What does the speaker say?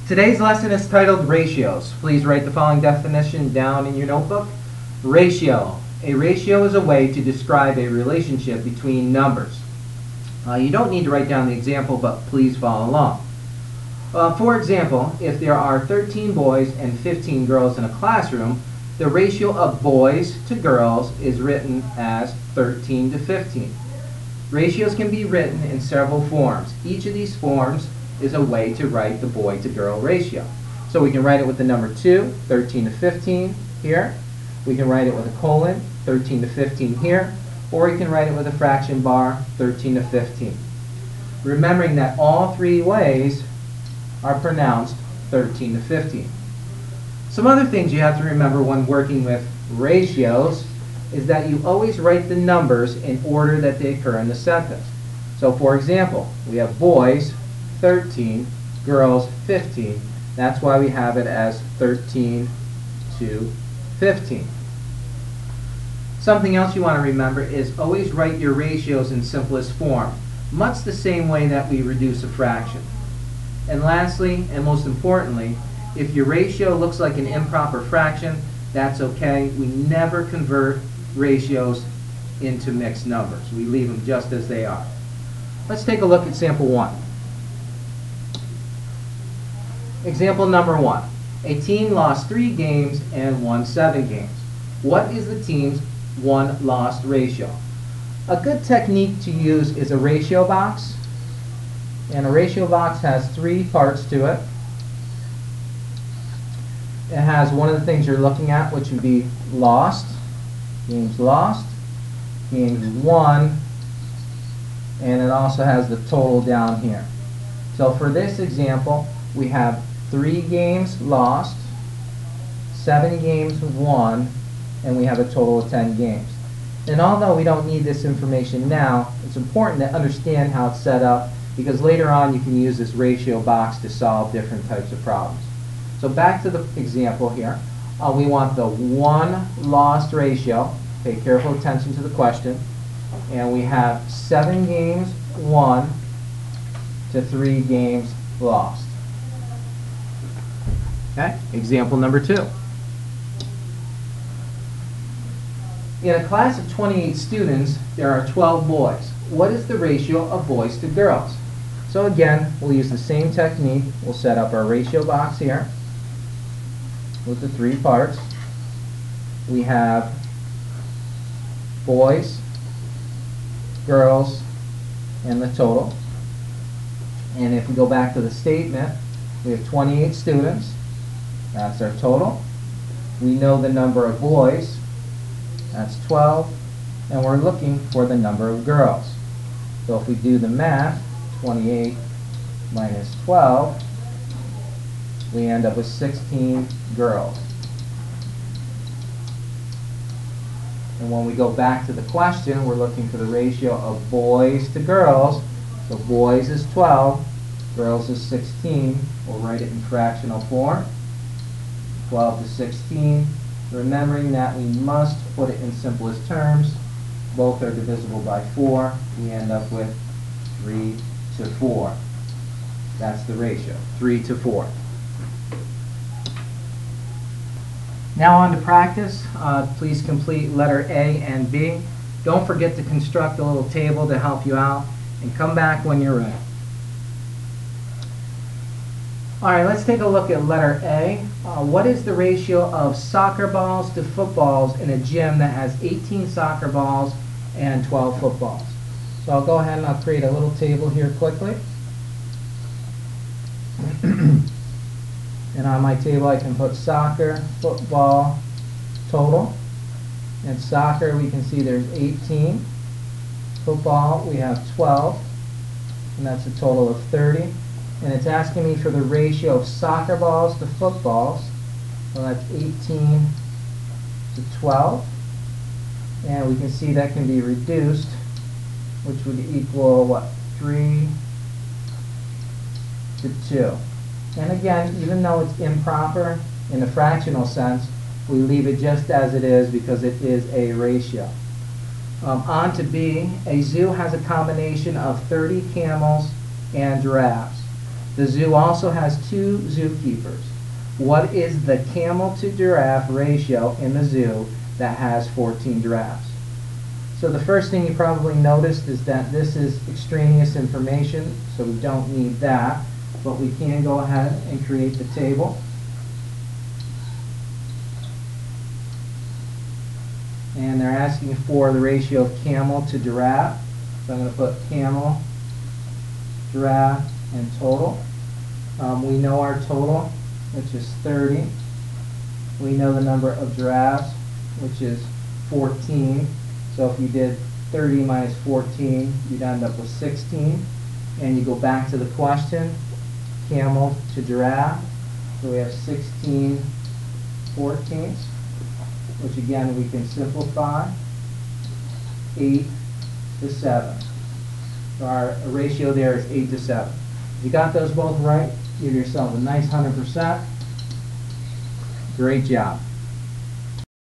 Today's lesson is titled Ratios. Please write the following definition down in your notebook. Ratio. A ratio is a way to describe a relationship between numbers. You don't need to write down the example, but please follow along. For example, if there are 13 boys and 15 girls in a classroom, the ratio of boys to girls is written as 13 to 15. Ratios can be written in several forms. Each of these forms is a way to write the boy to girl ratio. So we can write it with the number 2, 13 to 15 here. We can write it with a colon, 13 to 15 here. Or you can write it with a fraction bar, 13 to 15. Remembering that all three ways are pronounced 13 to 15. Some other things you have to remember when working with ratios is that you always write the numbers in order that they occur in the sentence. So for example, we have boys 13, girls 15. That's why we have it as 13 to 15. Something else you want to remember is always write your ratios in simplest form, much the same way that we reduce a fraction. And lastly, and most importantly, if your ratio looks like an improper fraction, that's okay. We never convert ratios into mixed numbers. We leave them just as they are. Let's take a look at sample 1. Example number 1. A team lost 3 games and won 7 games. What is the team's won-lost ratio? A good technique to use is a ratio box. And a ratio box has 3 parts to it. It has one of the things you're looking at, which would be lost, games won, and it also has the total down here. So for this example, we have 3 games lost, 7 games won, and we have a total of 10 games. And although we don't need this information now, it's important to understand how it's set up, because later on you can use this ratio box to solve different types of problems. So back to the example here. We want the won-lost ratio. Pay careful attention to the question. And we have 7 games won to 3 games lost. Okay, example number 2. In a class of 28 students, there are 12 boys. What is the ratio of boys to girls? So again, we'll use the same technique. We'll set up our ratio box here with the 3 parts. We have boys, girls, and the total. And if we go back to the statement, we have 28 students. That's our total. We know the number of boys. That's 12. And we're looking for the number of girls. So if we do the math, 28 minus 12, we end up with 16 girls. And when we go back to the question, we're looking for the ratio of boys to girls. So boys is 12, girls is 16. We'll write it in fractional form. 12 to 16. Remembering that we must put it in simplest terms. Both are divisible by 4. We end up with 3 to 4. That's the ratio, 3 to 4. Now on to practice. Please complete letter A and B. Don't forget to construct a little table to help you out, and come back when you're ready. All right, let's take a look at letter A. What is the ratio of soccer balls to footballs in a gym that has 18 soccer balls and 12 footballs? So I'll go ahead and I'll create a little table here quickly. And on my table I can put soccer, football, total. And soccer we can see there's 18. Football we have 12. And that's a total of 30. And it's asking me for the ratio of soccer balls to footballs. So that's 18 to 12. And we can see that can be reduced, which would equal, what, 3 to 2. And again, even though it's improper in a fractional sense, we leave it just as it is because it is a ratio. On to B. A zoo has a combination of 30 camels and giraffes. The zoo also has 2 zookeepers. What is the camel to giraffe ratio in the zoo that has 14 giraffes? So the first thing you probably noticed is that this is extraneous information, so we don't need that, but we can go ahead and create the table. And they're asking for the ratio of camel to giraffe. So I'm going to put camel, giraffe, and total. We know our total, which is 30. We know the number of giraffes, which is 14. So if you did 30 minus 14, you'd end up with 16. And you go back to the question, camel to giraffe. So we have 16 14ths, which again we can simplify, 8 to 7. So our ratio there is 8 to 7. If you got those both right, give yourself a nice 100%. Great job.